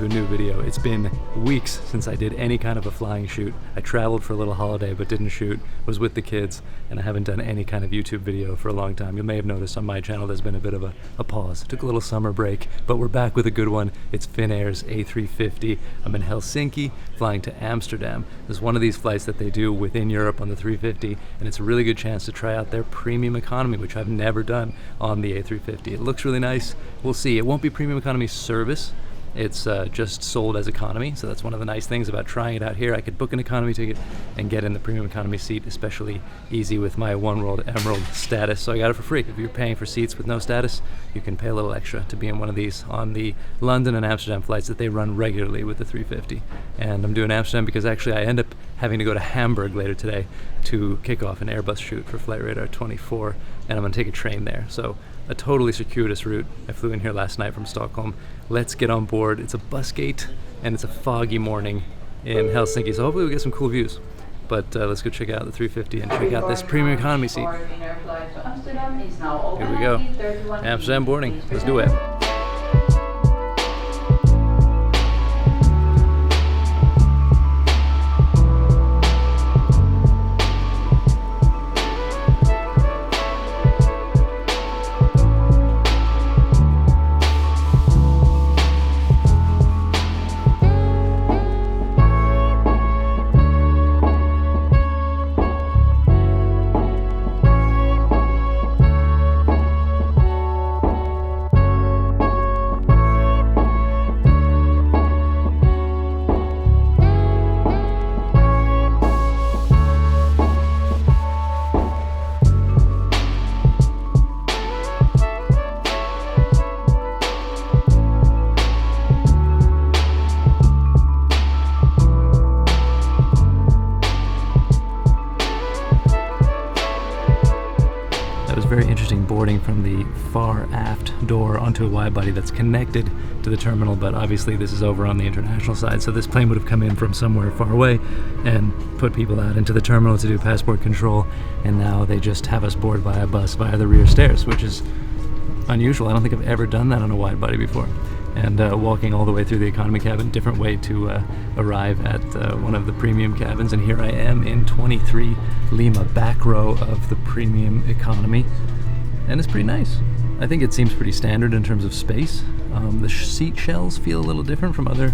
to a new video. It's been weeks since I did any kind of a flying shoot. I traveled for a little holiday but didn't shoot, was with the kids, and I haven't done any kind of YouTube video for a long time. You may have noticed on my channel there's been a bit of a pause. Took a little summer break, but we're back with a good one. It's Finnair's A350. I'm in Helsinki, flying to Amsterdam. There's one of these flights that they do within Europe on the 350, and it's a really good chance to try out their premium economy, which I've never done on the A350. It looks really nice. We'll see. It won't be premium economy service. It's just sold as economy, so that's one of the nice things about trying it out here. I could book an economy ticket and get in the premium economy seat, especially easy with my oneworld Emerald status, so I got it for free. If you're paying for seats with no status, you can pay a little extra to be in one of these on the London and Amsterdam flights that they run regularly with the 350. And I'm doing Amsterdam because actually I end up having to go to Hamburg later today to kick off an Airbus shoot for Flight Radar 24, and I'm going to take a train there. So a totally circuitous route. I flew in here last night from Stockholm. Let's get on board. It's a bus gate and it's a foggy morning in Helsinki, so hopefully we get some cool views. But let's go check out the 350 and check out this premium economy seat. Here we go. Amsterdam boarding. Let's do it. Very interesting boarding from the far aft door onto a wide body that's connected to the terminal, but obviously this is over on the international side, so this plane would have come in from somewhere far away and put people out into the terminal to do passport control, and now they just have us board by a bus via the rear stairs, which is unusual. I don't think I've ever done that on a wide body before. And walking all the way through the economy cabin, different way to arrive at one of the premium cabins. And here I am in 23 Lima, back row of the premium economy, and it's pretty nice. I think it seems pretty standard in terms of space. The seat shells feel a little different from other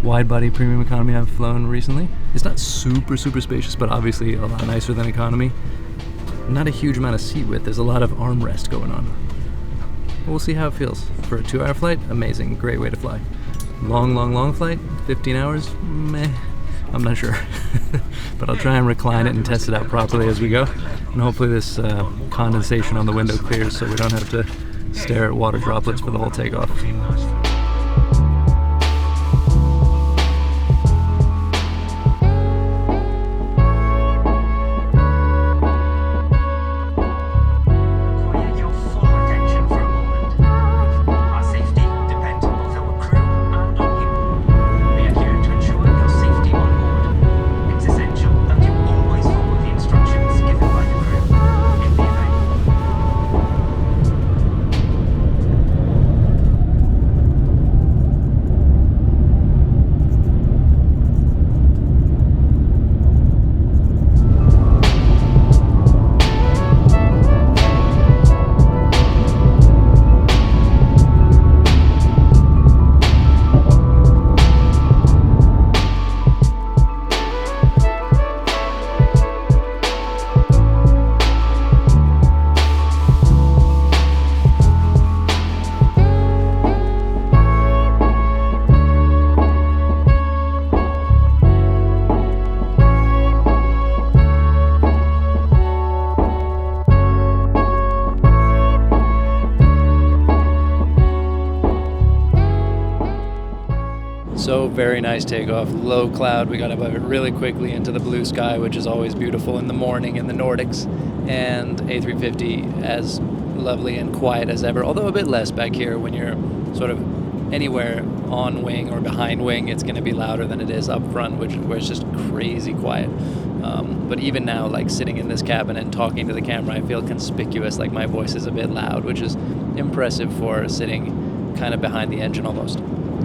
wide body premium economy I've flown recently. It's not super spacious, but obviously a lot nicer than economy. Not a huge amount of seat width. There's a lot of armrest going on. We'll see how it feels. For a 2-hour flight, amazing, great way to fly. Long flight, 15 hours, meh, I'm not sure. But I'll try and recline it and test it out properly as we go. And hopefully this condensation on the window clears so we don't have to stare at water droplets for the whole takeoff. So very nice takeoff, low cloud. We got above it really quickly into the blue sky, which is always beautiful in the morning in the Nordics. And A350 as lovely and quiet as ever, although a bit less back here. When you're sort of anywhere on wing or behind wing, it's going to be louder than it is up front, where it's just crazy quiet. But even now, like sitting in this cabin and talking to the camera, I feel conspicuous, like my voice is a bit loud, which is impressive for sitting kind of behind the engine almost.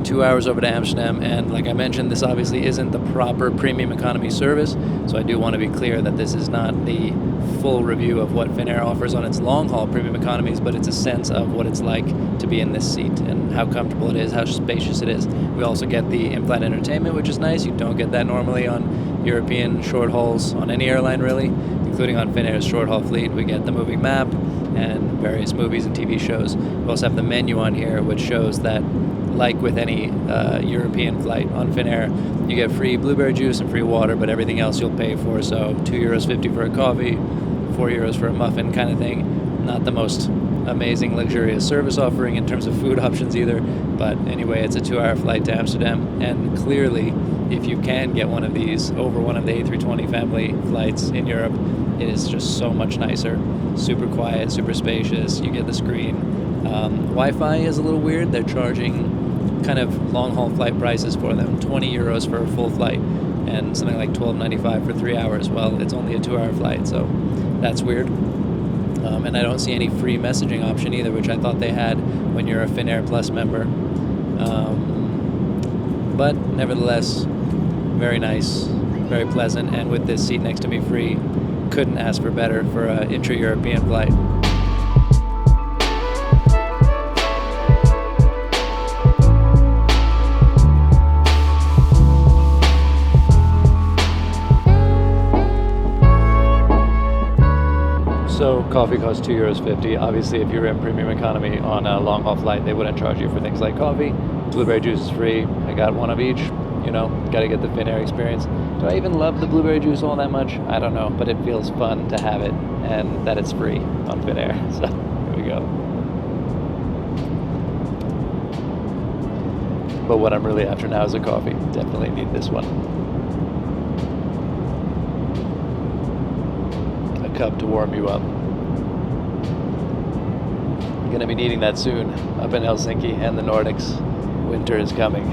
2 hours over to Amsterdam, and like I mentioned, this obviously isn't the proper premium economy service, so I do want to be clear that this is not the full review of what Finnair offers on its long-haul premium economies, but it's a sense of what it's like to be in this seat and how comfortable it is, how spacious it is. We also get the in-flight entertainment, which is nice. You don't get that normally on European short hauls on any airline, really, including on Finnair's short-haul fleet. We get the moving map and various movies and TV shows. We also have the menu on here, which shows that, like with any European flight on Finnair, you get free blueberry juice and free water, but everything else you'll pay for. So €2.50 for a coffee, €4 for a muffin kind of thing. Not the most amazing luxurious service offering in terms of food options either, but anyway, it's a 2-hour flight to Amsterdam, and clearly if you can get one of these over one of the A320 family flights in Europe, it is just so much nicer. Super quiet, super spacious. You get the screen. Wi-Fi is a little weird. They're charging kind of long-haul flight prices for them, €20 for a full flight and something like $12.95 for 3 hours. Well, it's only a 2-hour flight, so that's weird. And I don't see any free messaging option either, which I thought they had when you're a Finnair Plus member. But nevertheless, very nice, very pleasant, and with this seat next to me free, couldn't ask for better for an intra-European flight. So coffee costs €2.50. Obviously, if you're in premium economy on a long-haul flight, they wouldn't charge you for things like coffee. Blueberry juice is free. I got one of each. You know, got to get the Finnair experience. Do I even love the blueberry juice all that much? I don't know, but it feels fun to have it and that it's free on Finnair. So here we go. But what I'm really after now is a coffee. Definitely need this one. A cup to warm you up. I'm going to be needing that soon up in Helsinki and the Nordics. Winter is coming.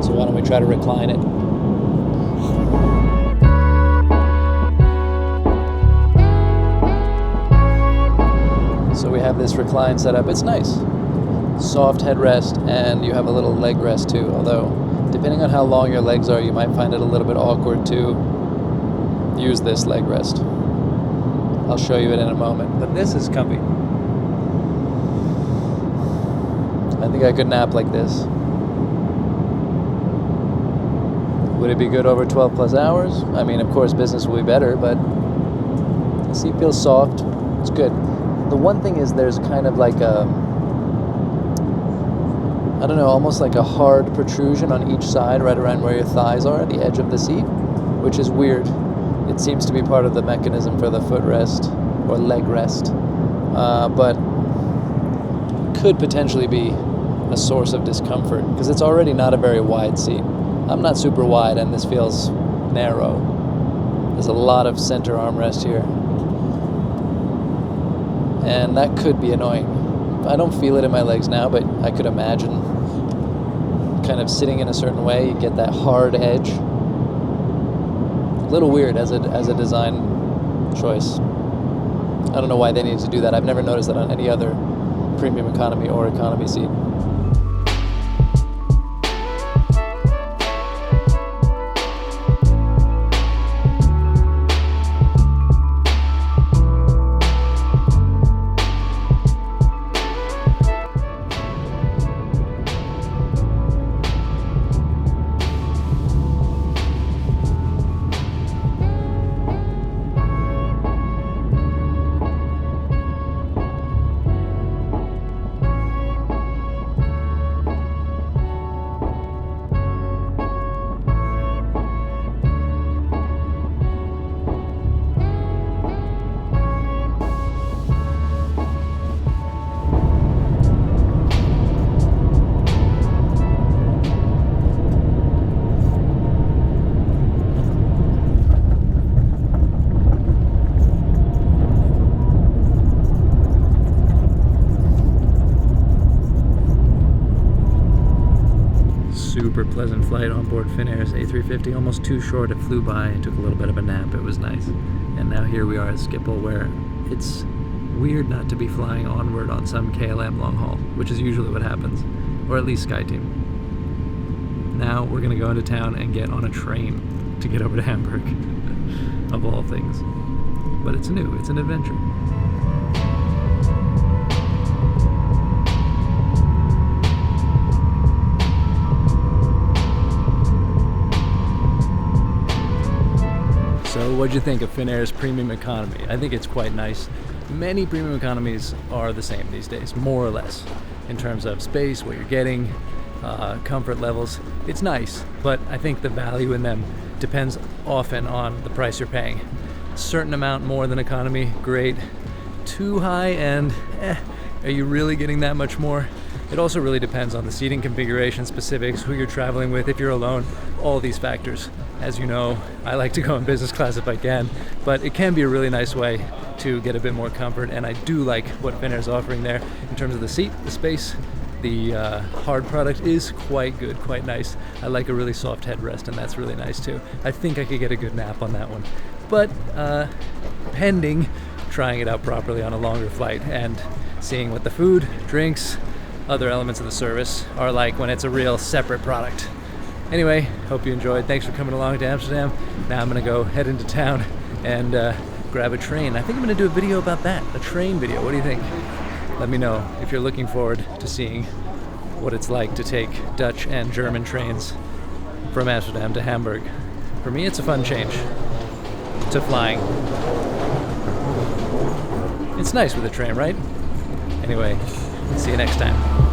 So why don't we try to recline it? So we have this recline set up. It's nice. Soft headrest, and you have a little leg rest too, although depending on how long your legs are, you might find it a little bit awkward to use this leg rest. I'll show you it in a moment, but this is comfy. I think I could nap like this. Would it be good over 12 plus hours? I mean, of course, business will be better, but the seat feels soft. It's good. The one thing is there's kind of like a, I don't know, almost like a hard protrusion on each side, right around where your thighs are, at the edge of the seat, which is weird. It seems to be part of the mechanism for the footrest or leg rest, but could potentially be a source of discomfort because it's already not a very wide seat. I'm not super wide, and this feels narrow. There's a lot of center armrest here, and that could be annoying. I don't feel it in my legs now, but I could imagine kind of sitting in a certain way, you get that hard edge. A little weird as a design choice. I don't know why they need to do that. I've never noticed that on any other premium economy or economy seat. super pleasant flight on board Finnair's A350, almost too short. It flew by, I took a little bit of a nap, it was nice. And now here we are at Schiphol, where it's weird not to be flying onward on some KLM long haul, which is usually what happens, or at least SkyTeam. Now we're gonna go into town and get on a train to get over to Hamburg, of all things. But it's new, it's an adventure. So what'd you think of Finnair's premium economy? I think it's quite nice. Many premium economies are the same these days, more or less, in terms of space, what you're getting, comfort levels. It's nice, but I think the value in them depends often on the price you're paying. A certain amount more than economy, great. Too high and are you really getting that much more? It also really depends on the seating configuration, specifics, who you're traveling with, if you're alone, all these factors. As you know, I like to go in business class if I can, but it can be a really nice way to get a bit more comfort, and I do like what Finnair's offering there in terms of the seat, the space. The hard product is quite good, quite nice. I like a really soft headrest, and that's really nice too. I think I could get a good nap on that one. But pending trying it out properly on a longer flight and seeing what the food, drinks, other elements of the service are like when it's a real separate product. Anyway, hope you enjoyed. Thanks for coming along to Amsterdam. Now I'm gonna go head into town and grab a train. I think I'm gonna do a video about that, a train video. What do you think? Let me know if you're looking forward to seeing what it's like to take Dutch and German trains from Amsterdam to Hamburg. For me, it's a fun change to flying. It's nice with a train, right? Anyway, see you next time.